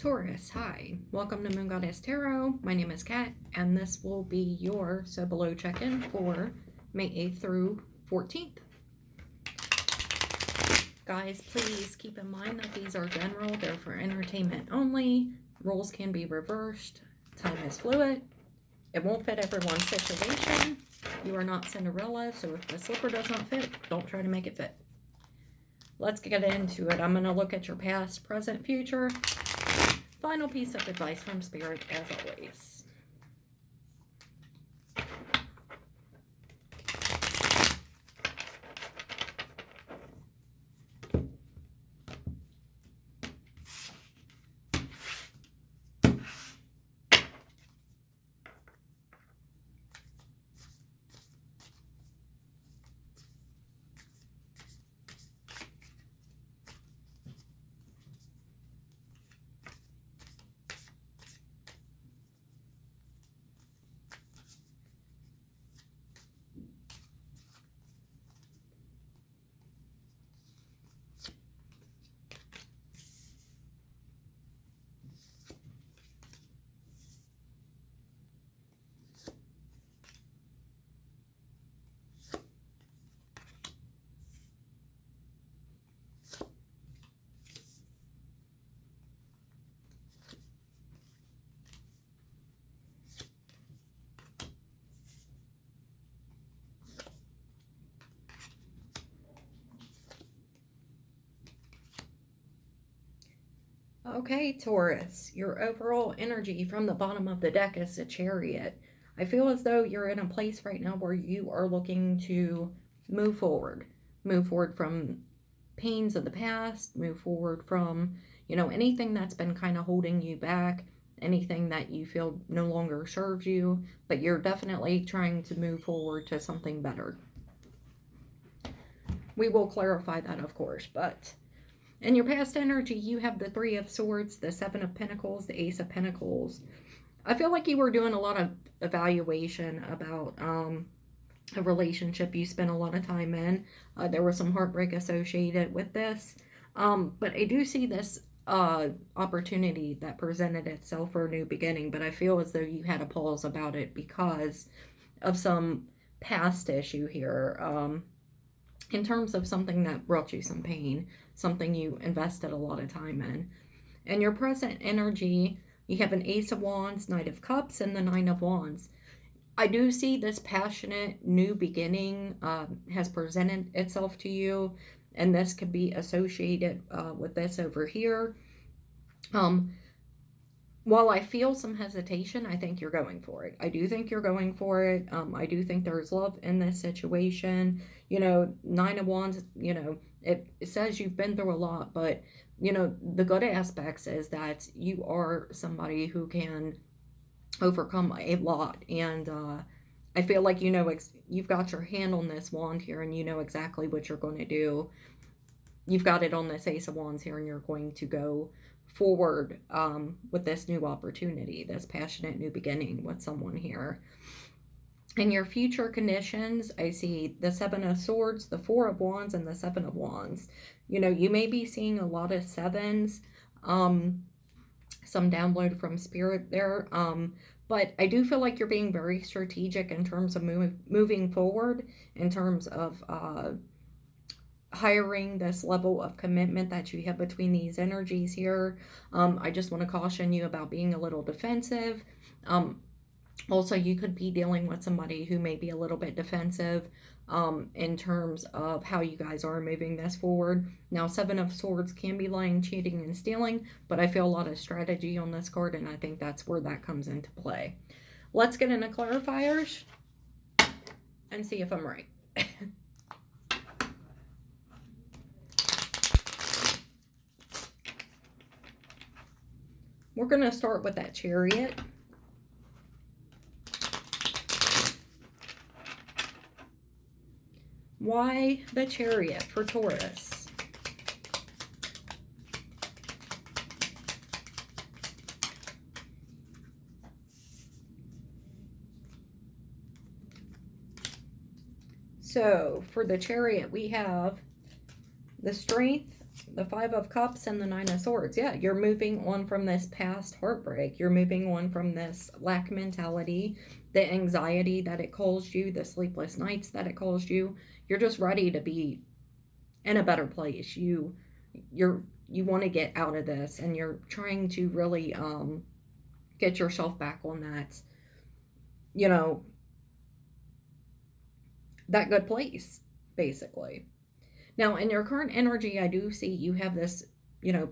Taurus, hi. Welcome to Moon Goddess Tarot. My name is Kat, and this will be your So Below check-in for May 8th through 14th. Guys, please keep in mind that these are general. They're for entertainment only. Roles can be reversed. Time is fluid. It won't fit everyone's situation. You are not Cinderella, so if the slipper does not fit, don't try to make it fit. Let's get into it. I'm going to look at your past, present, future. Final piece of advice from Spirit, as always. Okay, Taurus, your overall energy from the bottom of the deck is the Chariot. I feel as though you're in a place right now where you are looking to move forward from pains of the past, move forward from, anything that's been kind of holding you back, anything that you feel no longer serves you, but you're definitely trying to move forward to something better. We will clarify that, of course, but in your past energy, you have the Three of Swords, the Seven of Pentacles, the Ace of Pentacles. I feel like you were doing a lot of evaluation about a relationship you spent a lot of time in. There was some heartbreak associated with this. But I do see this opportunity that presented itself for a new beginning, but I feel as though you had a pause about it because of some past issue here. In terms of something that brought you some pain, something you invested a lot of time in. In your present energy, you have an Ace of Wands, Knight of Cups, and the Nine of Wands. I do see this passionate new beginning has presented itself to you, and this could be associated with this over here. While I feel some hesitation, I think you're going for it. I do think you're going for it. I do think there's love in this situation. Nine of Wands, it says you've been through a lot, but, the good aspects is that you are somebody who can overcome a lot. And I feel like, you've got your hand on this wand here and you know exactly what you're going to do. You've got it on this Ace of Wands here and you're going to go forward with this new opportunity, this passionate new beginning with someone here. In your future conditions, I see the Seven of Swords, the Four of Wands, and the Seven of Wands. You may be seeing a lot of sevens, some download from Spirit there, but I do feel like you're being very strategic in terms of moving forward, in terms of hiring this level of commitment that you have between these energies here. I just want to caution you about being a little defensive. Also, you could be dealing with somebody who may be a little bit defensive in terms of how you guys are moving this forward. Now, Seven of Swords can be lying, cheating, and stealing, but I feel a lot of strategy on this card, and I think that's where that comes into play. Let's get into clarifiers and see if I'm right. We're going to start with that Chariot. Why the Chariot for Taurus? So for the Chariot, we have the Strength, The Five of Cups and the Nine of Swords. Yeah, you're moving on from this past heartbreak. You're moving on from this lack mentality, the anxiety that it caused you, the sleepless nights that it caused you. You're just ready to be in a better place. You want to get out of this, and you're trying to really get yourself back on that, you know, that good place, basically. Now, in your current energy, I do see you have this,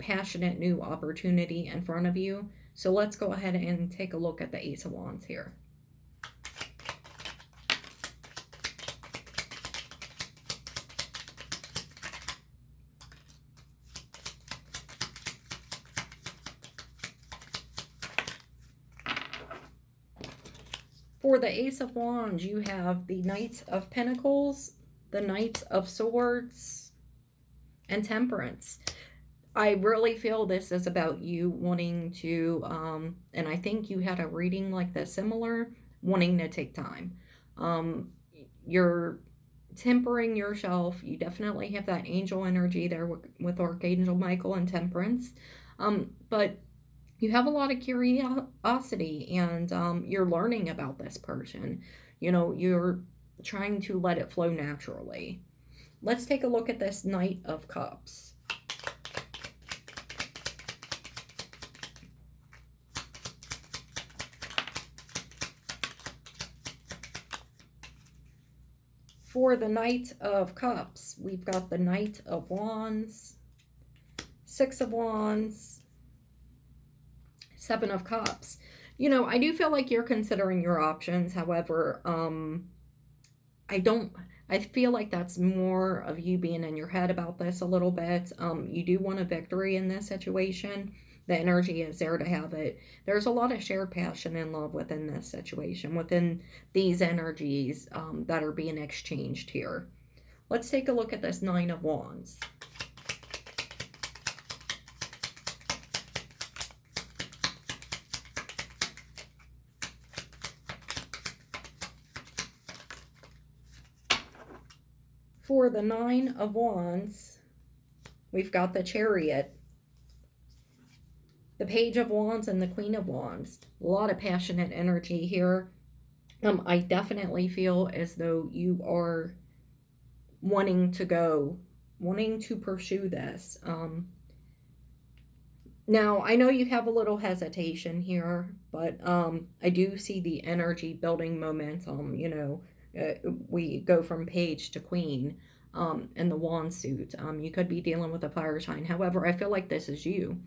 passionate new opportunity in front of you. So let's go ahead and take a look at the Ace of Wands here. For the Ace of Wands, you have the Knight of Pentacles, the Knight of Swords, and Temperance. I really feel this is about you wanting to, and I think you had a reading like this similar, wanting to take time. You're tempering yourself. You definitely have that angel energy there with Archangel Michael and Temperance. But you have a lot of curiosity, and you're learning about this person. You're trying to let it flow naturally. Let's take a look at this Knight of Cups. For the Knight of Cups, we've got the Knight of Wands, Six of Wands, Seven of Cups. I do feel like you're considering your options. However, I feel like that's more of you being in your head about this a little bit. You do want a victory in this situation. The energy is there to have it. There's a lot of shared passion and love within this situation, within these energies that are being exchanged here. Let's take a look at this Nine of Wands. For the Nine of Wands, we've got the Chariot, the Page of Wands, and the Queen of Wands. A lot of passionate energy here. I definitely feel as though you are wanting to pursue this. Now, I know you have a little hesitation here, but I do see the energy building momentum. We go from Page to Queen in the Wand suit. You could be dealing with a fire sign. However, I feel like this is you.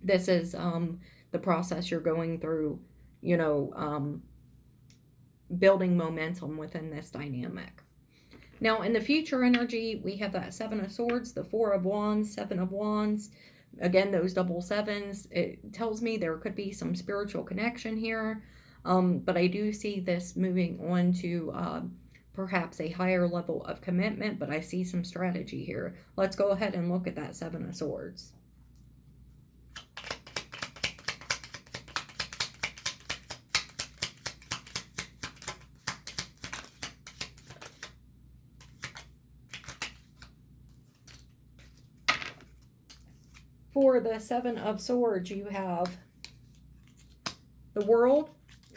This is the process you're going through, building momentum within this dynamic. Now, in the future energy, we have that Seven of Swords, the Four of Wands, Seven of Wands. Again, those double sevens. It tells me there could be some spiritual connection here. But I do see this moving on to perhaps a higher level of commitment, but I see some strategy here. Let's go ahead and look at that Seven of Swords. For the Seven of Swords, you have the World,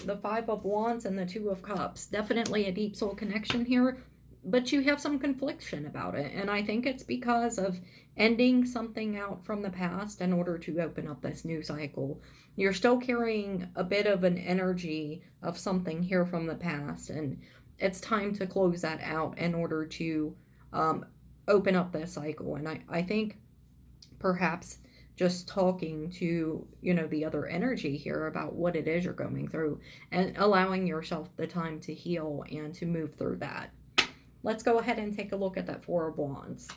the Five of Wands, and the Two of Cups. Definitely a deep soul connection here, but you have some confliction about it. And I think it's because of ending something out from the past in order to open up this new cycle. You're still carrying a bit of an energy of something here from the past, and it's time to close that out in order to open up this cycle. And I think perhaps just talking to, the other energy here about what it is you're going through and allowing yourself the time to heal and to move through that. Let's go ahead and take a look at that Four of Wands.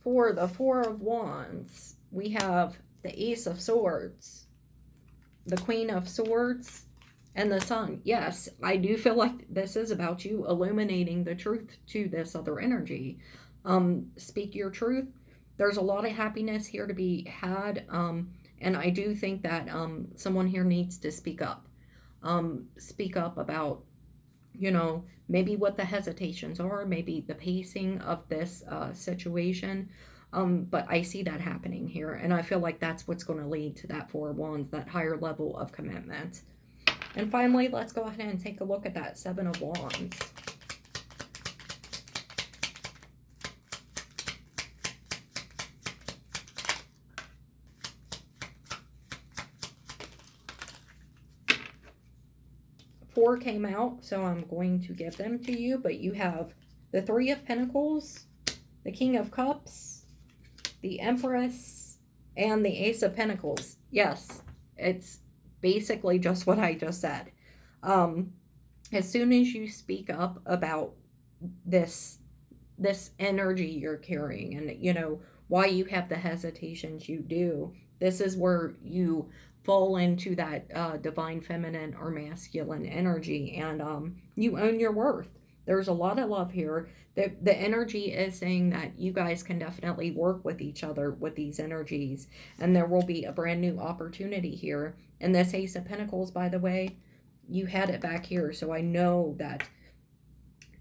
For the Four of Wands, we have the Ace of Swords, the Queen of Swords, and the Sun. Yes, I do feel like this is about you illuminating the truth to this other energy. Speak your truth. There's a lot of happiness here to be had. And I do think that someone here needs to speak up. speak up about, you know, maybe what the hesitations are, maybe the pacing of this situation. But I see that happening here, and I feel like that's what's going to lead to that Four of Wands, that higher level of commitment. And finally, let's go ahead and take a look at that Seven of Wands. Four came out, so I'm going to give them to you, but you have the Three of Pentacles, the King of Cups, the Empress, and the Ace of Pentacles. Yes, it's basically just what I just said. As soon as you speak up about this energy you're carrying, and you know why you have the hesitations you do, this is where you fall into that divine feminine or masculine energy, and you own your worth. There's a lot of love here. The energy is saying that you guys can definitely work with each other with these energies, and there will be a brand new opportunity here. And this Ace of Pentacles, by the way, you had it back here, so I know that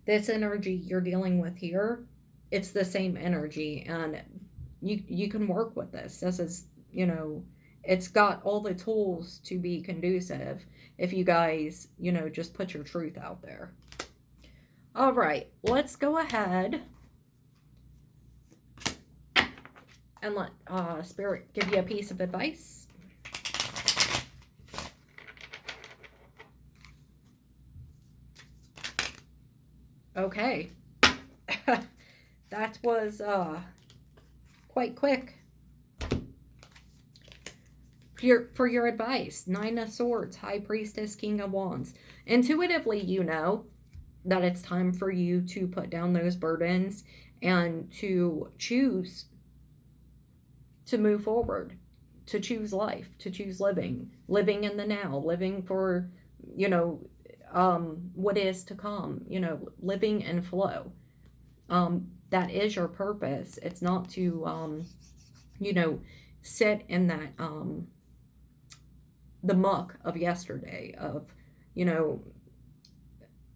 this energy you're dealing with here, it's the same energy, and you can work with this. This is, you know, it's got all the tools to be conducive if you guys, you know, just put your truth out there. All right, let's go ahead and let Spirit give you a piece of advice. Okay. That was quite quick. For your advice, Nine of Swords, High Priestess, King of Wands. Intuitively, you know that it's time for you to put down those burdens and to choose to move forward, to choose life, to choose living in the now, living for, you know, what is to come, you know, living in flow. That is your purpose. It's not to, you know, sit in that, the muck of yesterday, of, you know,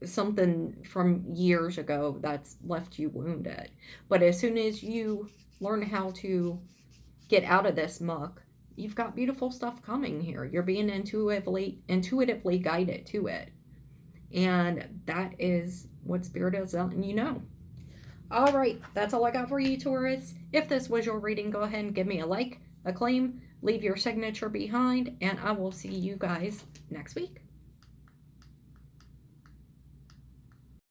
something from years ago that's left you wounded. But as soon as you learn how to get out of this muck, you've got beautiful stuff coming here. You're being intuitively guided to it. And that is what Spirit is letting you know. All right, that's all I got for you, Taurus. If this was your reading, go ahead and give me a like, a claim, leave your signature behind, and I will see you guys next week.